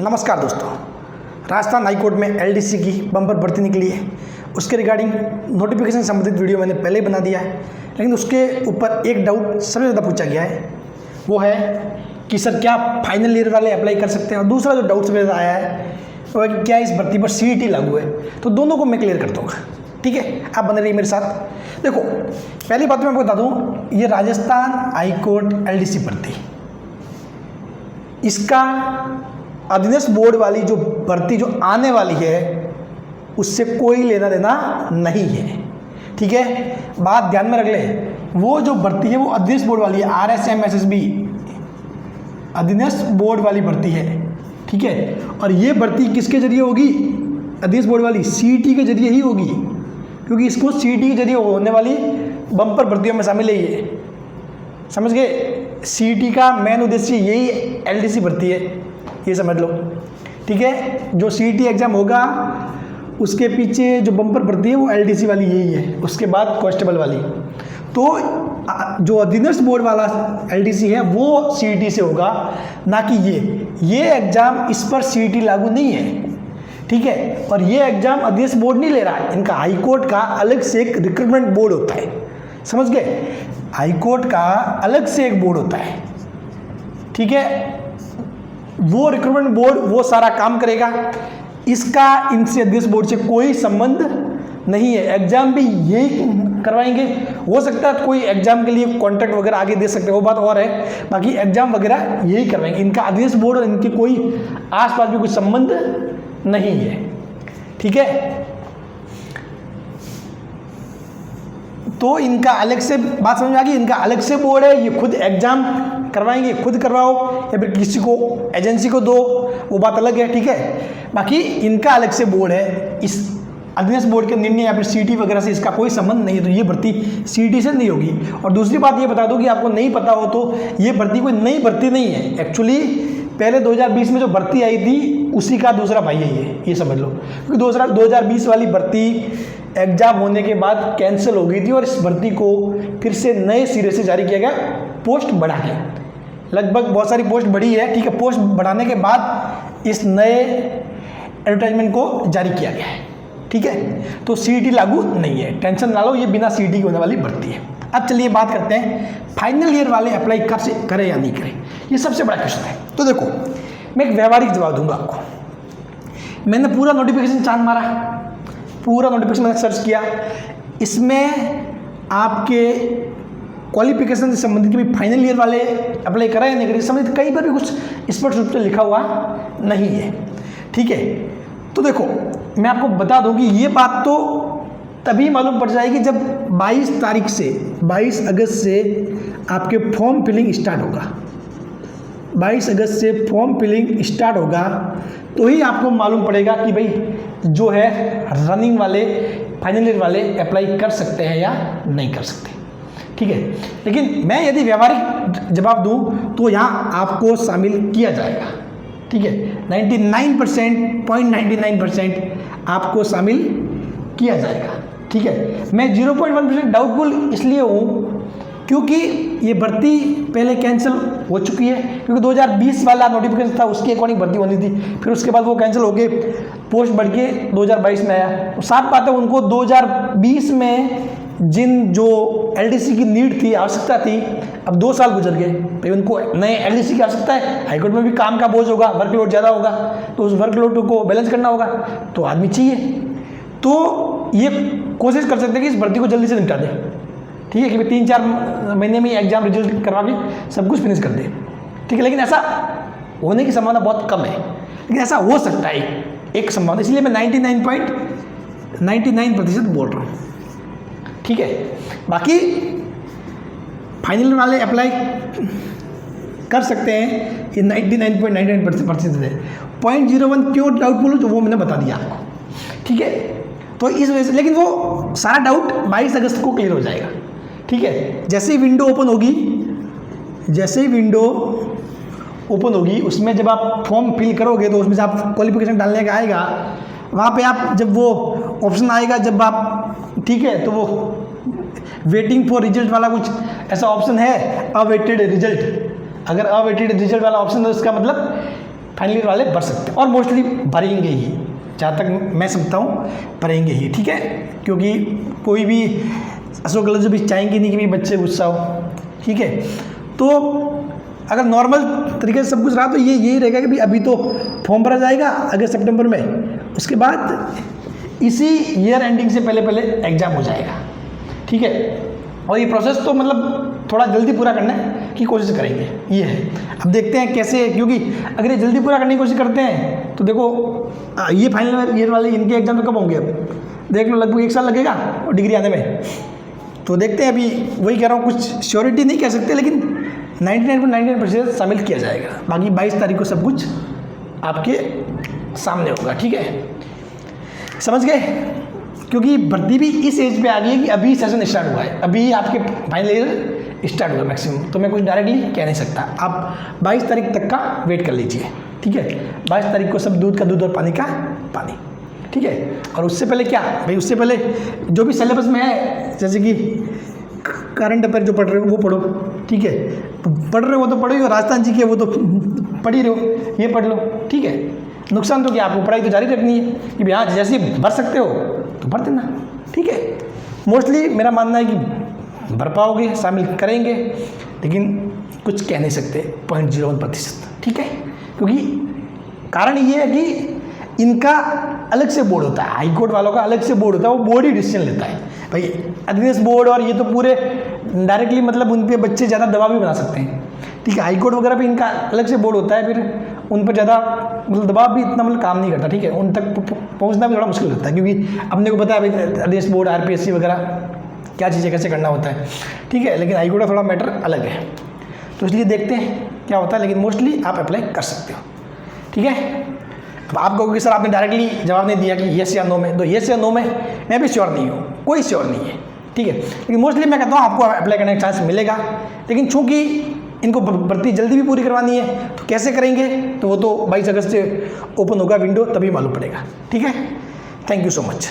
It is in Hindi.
नमस्कार दोस्तों, राजस्थान हाईकोर्ट में एलडीसी की बम्पर भर्ती निकली है। उसके रिगार्डिंग नोटिफिकेशन संबंधित वीडियो मैंने पहले ही बना दिया है, लेकिन उसके ऊपर एक डाउट सबसे ज़्यादा पूछा गया है, वो है कि सर क्या फाइनल ईयर वाले अप्लाई कर सकते हैं। और दूसरा जो डाउट सबसे ज़्यादा आया है वो है कि क्या इस भर्ती पर सीईटी लागू है। तो दोनों को मैं क्लियर कर दूँगा, ठीक है। आप बने रहिए मेरे साथ। देखो, पहली बात मैं आपको बता दूँ, ये राजस्थान हाईकोर्ट एलडीसी भर्ती, इसका अधीनस्थ बोर्ड वाली जो भर्ती जो आने वाली है उससे कोई लेना देना नहीं है, ठीक है। बात ध्यान में रख ले, वो जो भर्ती है वो अधीनस्थ बोर्ड वाली है, RSMSSB अधीनस्थ बोर्ड वाली भर्ती है, ठीक है। और ये भर्ती किसके जरिए होगी? अधीनस्थ बोर्ड वाली सीईटी के जरिए ही होगी, क्योंकि इसको सीईटी के जरिए होने वाली बम्पर भर्तियों में शामिल है ये, समझ गए। सीईटी का मेन उद्देश्य यही एलडीसी भर्ती है, ये समझ लो, ठीक है। जो सीईटी एग्जाम होगा उसके पीछे जो बम्पर भर्ती है वो एलडीसी वाली यही है, उसके बाद कांस्टेबल वाली। तो जो अधीनस्थ बोर्ड वाला एलडीसी है वो सीईटी से होगा, ना कि ये एग्जाम इस पर सीईटी लागू नहीं है, ठीक है। और ये एग्जाम अधीनस्थ बोर्ड नहीं ले रहा है, इनका हाईकोर्ट का अलग से एक रिक्रूटमेंट बोर्ड होता है, समझ गए। हाईकोर्ट का अलग से एक बोर्ड होता है, ठीक है। वो रिक्रूटमेंट बोर्ड वो सारा काम करेगा, इसका इनसे अधीनस्थ बोर्ड से कोई संबंध नहीं है। एग्जाम भी यही करवाएंगे, हो सकता है कोई एग्जाम के लिए कॉन्ट्रैक्ट वगैरह आगे दे सकते हैं, वो बात और है। बाकी एग्जाम वगैरह यही करवाएंगे, इनका अधीनस्थ बोर्ड और इनके कोई आसपास भी कोई संबंध नहीं है, ठीक है। तो इनका अलग से बात समझ में आ गई, इनका अलग से बोर्ड है, ये खुद एग्जाम करवाएंगे, खुद करवाओ या फिर किसी को एजेंसी को दो, वो बात अलग है, ठीक है। बाकी इनका अलग से बोर्ड है, इस अधीनस्थ बोर्ड के निर्णय या फिर सीईटी वगैरह से इसका कोई संबंध नहीं है। तो ये भर्ती सीईटी से नहीं होगी। और दूसरी बात ये बता दूं कि आपको नहीं पता हो तो ये भर्ती कोई नई भर्ती नहीं है, एक्चुअली पहले 2020 में जो भर्ती आई थी उसी का दूसरा भाई है ये समझ लो। क्योंकि दूसरा 2020 वाली भर्ती एग्जाम होने के बाद कैंसिल हो गई थी और इस भर्ती को फिर से नए सिरे से जारी किया गया, पोस्ट बढ़ा के। लगभग बहुत सारी पोस्ट बढ़ी है, ठीक है। पोस्ट बढ़ाने के बाद इस नए एडवर्टाइजमेंट को जारी किया गया है, ठीक है। तो सीईटी लागू नहीं है, टेंशन ना लो, ये बिना सीईटी के होने वाली भर्ती है। अब चलिए बात करते हैं फाइनल ईयर वाले अप्लाई करें या नहीं करें, ये सबसे बड़ा क्वेश्चन है। तो देखो, मैं एक व्यवहारिक जवाब दूंगा आपको। मैंने पूरा नोटिफिकेशन चांद मारा, पूरा नोटिफिकेशन मैंने सर्च किया, इसमें आपके क्वालिफिकेशन से संबंधित भी फाइनल ईयर वाले अप्लाई करा या नहीं करें संबंधित कहीं पर भी कुछ स्पष्ट रूप से लिखा हुआ नहीं है, ठीक है। तो देखो, मैं आपको बता दूं कि ये बात तो तभी मालूम पड़ जाएगी जब 22 अगस्त से आपके फॉर्म फिलिंग स्टार्ट होगा। 22 अगस्त से फॉर्म फिलिंग स्टार्ट होगा तो ही आपको मालूम पड़ेगा कि भाई जो है रनिंग वाले फाइनल ईयर वाले अप्लाई कर सकते हैं या नहीं कर सकते, ठीक है। लेकिन मैं यदि व्यवहारिक जवाब दूं तो यहाँ आपको शामिल किया जाएगा, ठीक है। 99% आपको शामिल किया जाएगा, ठीक है। मैं 0.1% डाउटफुल इसलिए हूँ क्योंकि ये भर्ती पहले कैंसिल हो चुकी है, क्योंकि 2020 वाला नोटिफिकेशन था उसके अकॉर्डिंग भर्ती होनी थी, फिर उसके बाद वो कैंसिल हो गए, पोस्ट बढ़ के 2022 में आया। तो साफ बात है, उनको 2020 में जिन जो एलडीसी की नीड थी, आवश्यकता थी, अब 2 साल गुजर गए, भाई उनको नए एलडीसी की आवश्यकता है। हाईकोर्ट में भी काम का बोझ होगा, वर्कलोड ज़्यादा होगा, तो उस वर्कलोड को बैलेंस करना होगा, तो आदमी चाहिए। तो ये कोशिश कर सकते हैं कि इस भर्ती को जल्दी से निपटा दें, ठीक है, कि 3-4 महीने में एग्जाम रिजल्ट करवा के सब कुछ फिनिश कर दे, ठीक है। लेकिन ऐसा होने की संभावना बहुत कम है, लेकिन ऐसा हो सकता है एक संभावना, इसलिए मैं 99.99% बोल रहा हूँ, ठीक है। बाकी फाइनल वाले अप्लाई कर सकते हैं, ये 99.99% है। 0.01 क्यों डाउटफुल हो तो वो मैंने बता दिया आपको, ठीक है। तो इस वजह से, लेकिन वो सारा डाउट 22 अगस्त को क्लियर हो जाएगा, ठीक है। जैसे ही विंडो ओपन होगी, उसमें जब आप फॉर्म फिल करोगे तो उसमें से आप क्वालिफिकेशन डालने का आएगा, वहाँ पे आप जब वो ऑप्शन आएगा, जब आप, ठीक है, तो वो वेटिंग फॉर रिजल्ट वाला कुछ ऐसा ऑप्शन है, अवेटेड रिजल्ट। अगर अवेटेड रिजल्ट वाला ऑप्शन है तो इसका मतलब फाइनल ईयर वाले भर सकते हैं और मोस्टली भरेंगे ही, जहाँ तक मैं समझता हूँ भरेंगे ही, ठीक है। क्योंकि कोई भी अशोक गहलोत जो भी चाहेंगे नहीं कि भी बच्चे गुस्सा हो, ठीक है। तो अगर नॉर्मल तरीके से सब कुछ रहा तो ये यही रहेगा कि भाई अभी तो फॉर्म भरा जाएगा अगस्त सितंबर में, उसके बाद इसी ईयर एंडिंग से पहले पहले एग्ज़ाम हो जाएगा, ठीक है। और ये प्रोसेस तो मतलब थोड़ा जल्दी पूरा करने की कोशिश करेंगे, ये है। अब देखते हैं कैसे, क्योंकि अगर ये जल्दी पूरा करने की कोशिश करते हैं तो देखो ये फाइनल ईयर वाले इनके एग्जाम तो कब होंगे, अब देख लो लगभग 1 साल लगेगा और डिग्री आने में। तो देखते हैं, अभी वही कह रहा हूँ, कुछ श्योरिटी नहीं कह सकते, लेकिन 99.99% शामिल किया जाएगा। बाकी 22 तारीख को सब कुछ आपके सामने होगा, ठीक है, समझ गए। क्योंकि भर्ती भी इस एज पे आ गई है कि अभी सेशन स्टार्ट हुआ है, अभी आपके फाइनल ईयर स्टार्ट हुआ मैक्सिमम, तो मैं कुछ डायरेक्टली कह नहीं सकता। आप 22 तारीख तक का वेट कर लीजिए, ठीक है। 22 तारीख को सब दूध का दूध और पानी का पानी, ठीक है। और उससे पहले क्या भाई, उससे पहले जो भी सिलेबस में है, जैसे कि करंट अफेयर जो पढ़ रहे हो वो पढ़ो, ठीक है। पढ़ रहे हो तो पढ़ो, राजस्थान जी के वो तो पढ़ ही रहे हो, ये पढ़ लो, ठीक है। नुकसान तो क्या, आपको पढ़ाई तो जारी रखनी है कि भैया जैसे भर सकते हो तो भर देना, ठीक है। मोस्टली मेरा मानना है कि भर पाओगे, शामिल करेंगे, लेकिन कुछ कह नहीं सकते 0.01%, ठीक है। क्योंकि कारण ये है कि इनका अलग से बोर्ड होता है, हाई कोर्ट वालों का अलग से बोर्ड होता है, वो बोर्ड ही डिसीजन लेता है भाई। अधीनस्थ बोर्ड और ये तो पूरे डायरेक्टली मतलब उन पे बच्चे ज़्यादा दबाव भी बना सकते हैं, ठीक है। हाई कोर्ट वगैरह पे इनका अलग से बोर्ड होता है, फिर उन पर ज़्यादा मतलब दबाव भी इतना मतलब काम नहीं करता, ठीक है। उन तक पहुंचना भी थोड़ा मुश्किल होता है, क्योंकि अपने को पता है भाई अधीनस्थ बोर्ड, RPSC वगैरह क्या चीज़ें कैसे करना होता है, ठीक है। लेकिन हाई कोर्ट का थोड़ा मैटर अलग है, तो इसलिए देखते हैं क्या होता है। लेकिन मोस्टली आप अप्लाई कर सकते हो, ठीक है। अब आप कहोगे सर आपने डायरेक्टली जवाब नहीं दिया कि येस या नो में, तो येस या नो में मैं भी श्योर नहीं हूँ, कोई श्योर नहीं है, ठीक है। लेकिन मोस्टली मैं कहता हूँ आपको अप्लाई करने का चांस मिलेगा, लेकिन चूंकि इनको भर्ती जल्दी भी पूरी करवानी है तो कैसे करेंगे, तो वो तो 22 अगस्त से ओपन होगा विंडो, तभी मालूम पड़ेगा, ठीक है। Thank you so much.